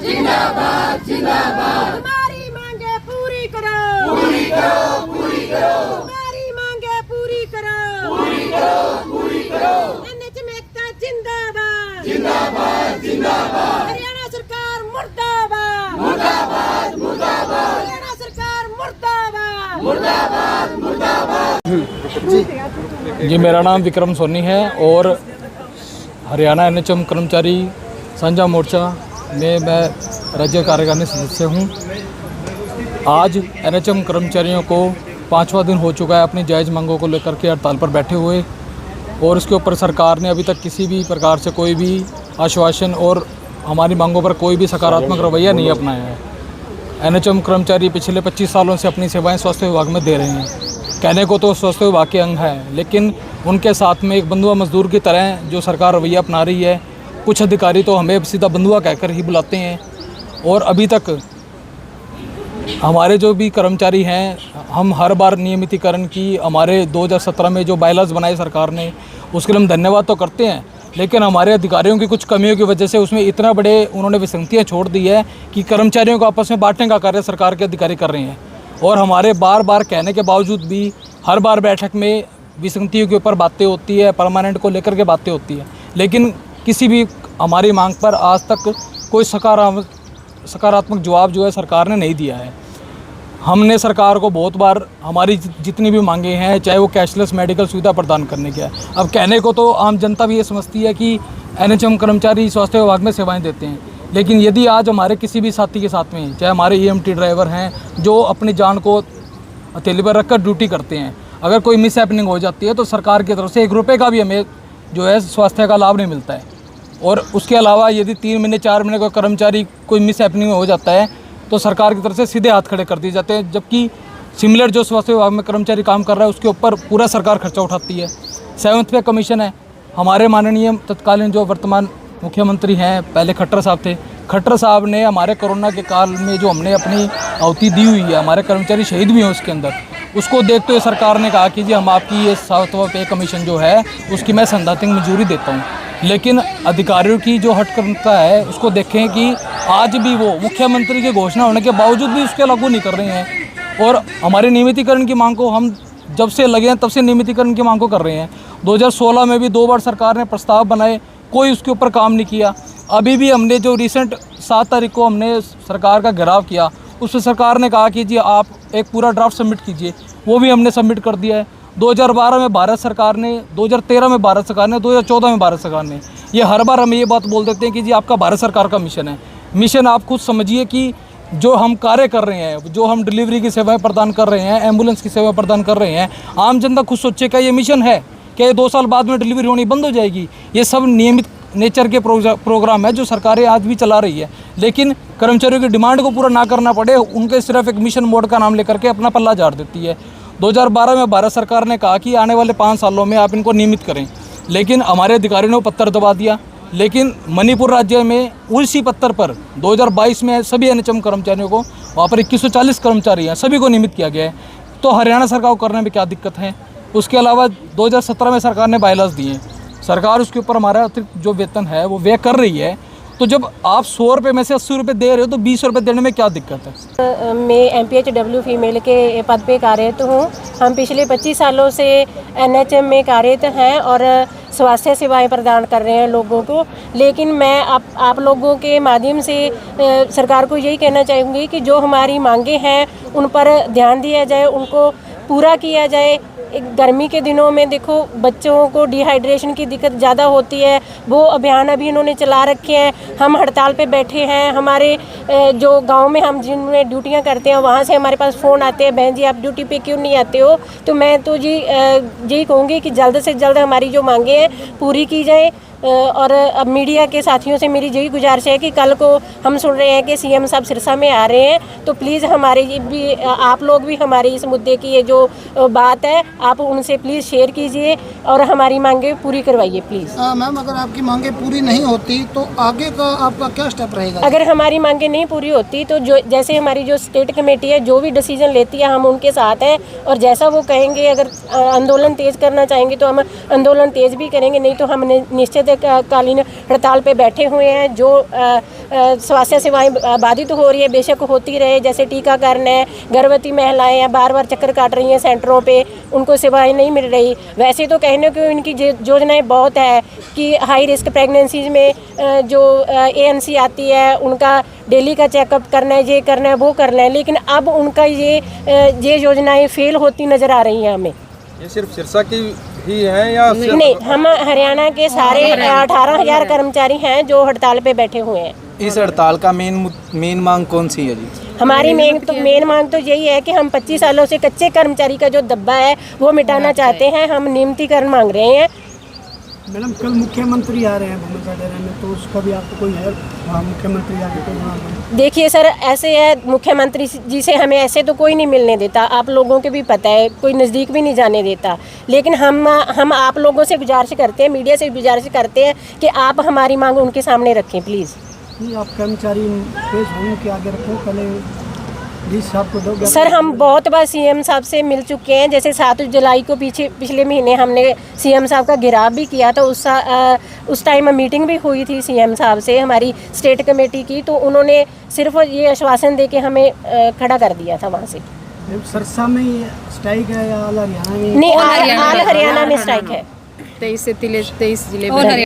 जिंदाबाद जिंदाबाद। हमारी मांगे पूरी करो, पूरी करो, पूरी करो। हमारी मांगे पूरी करो, पूरी करो, पूरी करो। एनएचएम एकता जिंदाबाद, जिंदाबाद जिंदाबाद। हरियाणा सरकार मुर्दाबाद, मुर्दाबाद मुर्दाबाद। हरियाणा सरकार मुर्दाबाद, मुर्दाबाद मुर्दाबाद। जी, मेरा नाम विक्रम सोनी है और हरियाणा एनएचएम कर्मचारी साझा मोर्चा में मैं राज्य कार्यकारिणी सदस्य हूँ। आज एनएचएम कर्मचारियों को 5वां दिन हो चुका है अपनी जायज़ मांगों को लेकर के हड़ताल पर बैठे हुए, और इसके ऊपर सरकार ने अभी तक किसी भी प्रकार से कोई भी आश्वासन और हमारी मांगों पर कोई भी सकारात्मक रवैया नहीं अपनाया है। एनएचएम कर्मचारी पिछले 25 सालों से अपनी सेवाएं स्वास्थ्य विभाग में दे रहे हैं। कहने को तो स्वास्थ्य विभाग के अंग है, लेकिन उनके साथ में एक बंधुआ मजदूर की तरह जो सरकार रवैया अपना रही है। कुछ अधिकारी तो हमें सीधा बंधुआ कहकर ही बुलाते हैं, और अभी तक हमारे जो भी कर्मचारी हैं, हम हर बार नियमितीकरण की हमारे 2017 में जो बायलॉज बनाए सरकार ने, उसके लिए हम धन्यवाद तो करते हैं, लेकिन हमारे अधिकारियों की कुछ कमियों की वजह से उसमें इतना बड़े उन्होंने विसंगतियाँ छोड़ दी है कि कर्मचारियों को आपस में बांटने का कार्य सरकार के अधिकारी कर रहे हैं। और हमारे बार बार कहने के बावजूद भी हर बार बैठक में विसंगतियों के ऊपर बातें होती है, परमानेंट को लेकर के बातें होती है, लेकिन किसी भी हमारी मांग पर आज तक कोई सकारात्मक जवाब जो है सरकार ने नहीं दिया है। हमने सरकार को बहुत बार हमारी जितनी भी मांगे हैं, चाहे वो कैशलेस मेडिकल सुविधा प्रदान करने की है। अब कहने को तो आम जनता भी ये समझती है कि एनएचएम कर्मचारी स्वास्थ्य विभाग में सेवाएं देते हैं, लेकिन यदि आज हमारे किसी भी साथी के साथ में, चाहे हमारे ईएमटी ड्राइवर हैं जो अपनी जान को हथेली पर रखकर ड्यूटी करते हैं, अगर कोई मिस हैपनिंग हो जाती है तो सरकार की तरफ से 1 रुपये का भी हमें जो है स्वास्थ्य का लाभ नहीं मिलता है। और उसके अलावा यदि 3 महीने 4 महीने का कर्मचारी कोई मिस हैपनिंग हो जाता है तो सरकार की तरफ से सीधे हाथ खड़े कर दिए जाते हैं, जबकि सिमिलर जो स्वास्थ्य विभाग में कर्मचारी काम कर रहा है उसके ऊपर पूरा सरकार खर्चा उठाती है। 7th पे कमीशन है। हमारे माननीय तत्कालीन जो वर्तमान मुख्यमंत्री हैं, पहले खट्टर साहब थे, खट्टर साहब ने हमारे कोरोना के काल में जो हमने अपनी आहुति दी हुई है, हमारे कर्मचारी शहीद भी हैं उसके अंदर, उसको देखते हुए सरकार ने कहा कि जी हम आपकी ये 7वां पे कमीशन जो है उसकी मैं सैद्धांतिक मंजूरी देता हूँ। लेकिन अधिकारियों की जो हठकर्मता है उसको देखें कि आज भी वो मुख्यमंत्री की घोषणा होने के बावजूद भी उसके लागू नहीं कर रहे हैं। और हमारे नियमितीकरण की मांग को हम जब से लगे हैं तब से नियमितीकरण की मांग को कर रहे हैं। 2016 में भी 2 बार सरकार ने प्रस्ताव बनाए, कोई उसके ऊपर काम नहीं किया। अभी भी हमने जो रिसेंट 7 तारीख को हमने सरकार का घेराव किया, उसमें सरकार ने कहा कि जी आप एक पूरा ड्राफ्ट सबमिट कीजिए, वो भी हमने सबमिट कर दिया है। 2012 में भारत सरकार ने, 2013 में भारत सरकार ने, 2014 में भारत सरकार ने, ये हर बार हमें ये बात बोल देते हैं कि जी आपका भारत सरकार का मिशन है। मिशन आप खुद समझिए कि जो हम कार्य कर रहे हैं, जो हम डिलीवरी की सेवाएं प्रदान कर रहे हैं, एम्बुलेंस की सेवा प्रदान कर रहे हैं, आम जनता खुद सोचे क्या ये मिशन है? क्या ये 2 साल बाद में डिलीवरी होनी बंद हो जाएगी? ये सब नियमित नेचर के प्रोग्राम है जो सरकारें आज भी चला रही है, लेकिन कर्मचारियों की डिमांड को पूरा ना करना पड़े, उनके सिर्फ एक मिशन मोड का नाम लेकर के अपना पल्ला झाड़ देती है। 2012 में भारत सरकार ने कहा कि आने वाले 5 सालों में आप इनको नियमित करें, लेकिन हमारे अधिकारियों ने पत्थर दबा दिया। लेकिन मणिपुर राज्य में उसी पत्थर पर 2022 में सभी एनएचएम कर्मचारियों को, वहाँ पर 2140 कर्मचारी हैं, सभी को नियमित किया गया है। तो हरियाणा सरकार को करने में क्या दिक्कत है? उसके अलावा 2017 में सरकार ने बायलॉज दिए, सरकार उसके ऊपर हमारा अतिरिक्त जो वेतन है वो व्यय कर रही है। तो जब आप 100 रुपये में से 80 रुपये दे रहे हो तो 20 रुपये देने में क्या दिक्कत है? मैं MPHW फीमेल के पद पे कार्यरत हूँ। हम पिछले 25 सालों से NHM में कार्यरत हैं और स्वास्थ्य सेवाएं प्रदान कर रहे हैं लोगों को। लेकिन मैं आप लोगों के माध्यम से सरकार को यही कहना चाहूँगी कि जो हमारी मांगे हैं उन पर ध्यान दिया जाए, उनको पूरा किया जाए। गर्मी के दिनों में देखो बच्चों को डिहाइड्रेशन की दिक्कत ज़्यादा होती है, वो अभियान अभी इन्होंने चला रखे हैं। हम हड़ताल पे बैठे हैं। हमारे जो गांव में हम जिनमें ड्यूटियां करते हैं वहाँ से हमारे पास फ़ोन आते हैं, बहन जी आप ड्यूटी पे क्यों नहीं आते हो? तो मैं तो जी यही कहूँगी कि जल्द से जल्द हमारी जो मांगे हैं पूरी की जाए। और अब मीडिया के साथियों से मेरी यही गुजारिश है कि कल को हम सुन रहे हैं कि CM साहब सिरसा में आ रहे हैं, तो प्लीज़ हमारे भी आप लोग भी हमारे इस मुद्दे की ये जो बात है आप उनसे प्लीज़ शेयर कीजिए और हमारी मांगे पूरी करवाइए प्लीज़। मैम अगर आपकी मांगे पूरी नहीं होती तो आगे का आपका क्या स्टेप रहेगा? अगर हमारी मांगे नहीं पूरी होती तो जो जैसे हमारी जो स्टेट कमेटी है जो भी डिसीजन लेती है हम उनके साथ हैं, और जैसा वो कहेंगे अगर आंदोलन तेज़ करना चाहेंगे तो हम आंदोलन तेज़ भी करेंगे, नहीं तो हम निश्चित कालीन हड़ताल पे बैठे हुए हैं। जो स्वास्थ्य सेवाएं बाधित हो रही है, बेशक होती रहे, जैसे टीकाकरण है, गर्भवती महिलाएं हैं बार बार चक्कर काट रही हैं सेंटरों पे, उनको सेवाएं नहीं मिल रही। वैसे तो कहने को इनकी योजनाएं बहुत है कि हाई रिस्क प्रेगनेंसीज में जो ANC आती है उनका डेली का चेकअप करना है, ये करना है, वो करना है, लेकिन अब उनका ये योजनाएं फेल होती नज़र आ रही हैं हमें। ये सिर्फ सिरसा की ही है या नहीं, हम हरियाणा के सारे 18,000 कर्मचारी हैं जो हड़ताल पे बैठे हुए हैं। इस हड़ताल का मेन मांग कौन सी है जी? हमारी मेन मांग तो यही है कि हम 25 सालों से कच्चे कर्मचारी का जो दब्बा है वो मिटाना चाहते हैं। हम नियमितीकरण मांग रहे हैं। मैडम कल मुख्यमंत्री आ रहे हैं भूमिका डेरा में, तो उसका भी आपको कोई है? हाँ, मुख्यमंत्री आके तो देखिए सर, ऐसे है, मुख्यमंत्री जी से हमें ऐसे तो कोई नहीं मिलने देता, आप लोगों के भी पता है, कोई नज़दीक भी नहीं जाने देता। लेकिन हम आप लोगों से गुजारिश करते हैं, मीडिया से गुजारिश करते हैं कि आप हमारी मांग उनके सामने रखें प्लीज़। नहीं, आप कर्मचारी पेश होने के आगे रखो, पहले साहब को दो। सर, हम बहुत बार CM साहब से मिल चुके हैं। जैसे 7 जुलाई को पिछले महीने हमने CM साहब का घेराव भी किया था। उस टाइम मीटिंग भी हुई थी CM साहब से, हमारी स्टेट कमेटी की, तो उन्होंने सिर्फ ये आश्वासन दे के हमें खड़ा कर दिया था वहाँ से। सिरसा में स्ट्राइक है या ऑल हरियाणा में? नहीं, ऑल हरियाणा में स्ट्राइक है। 23 से 23 जिले में।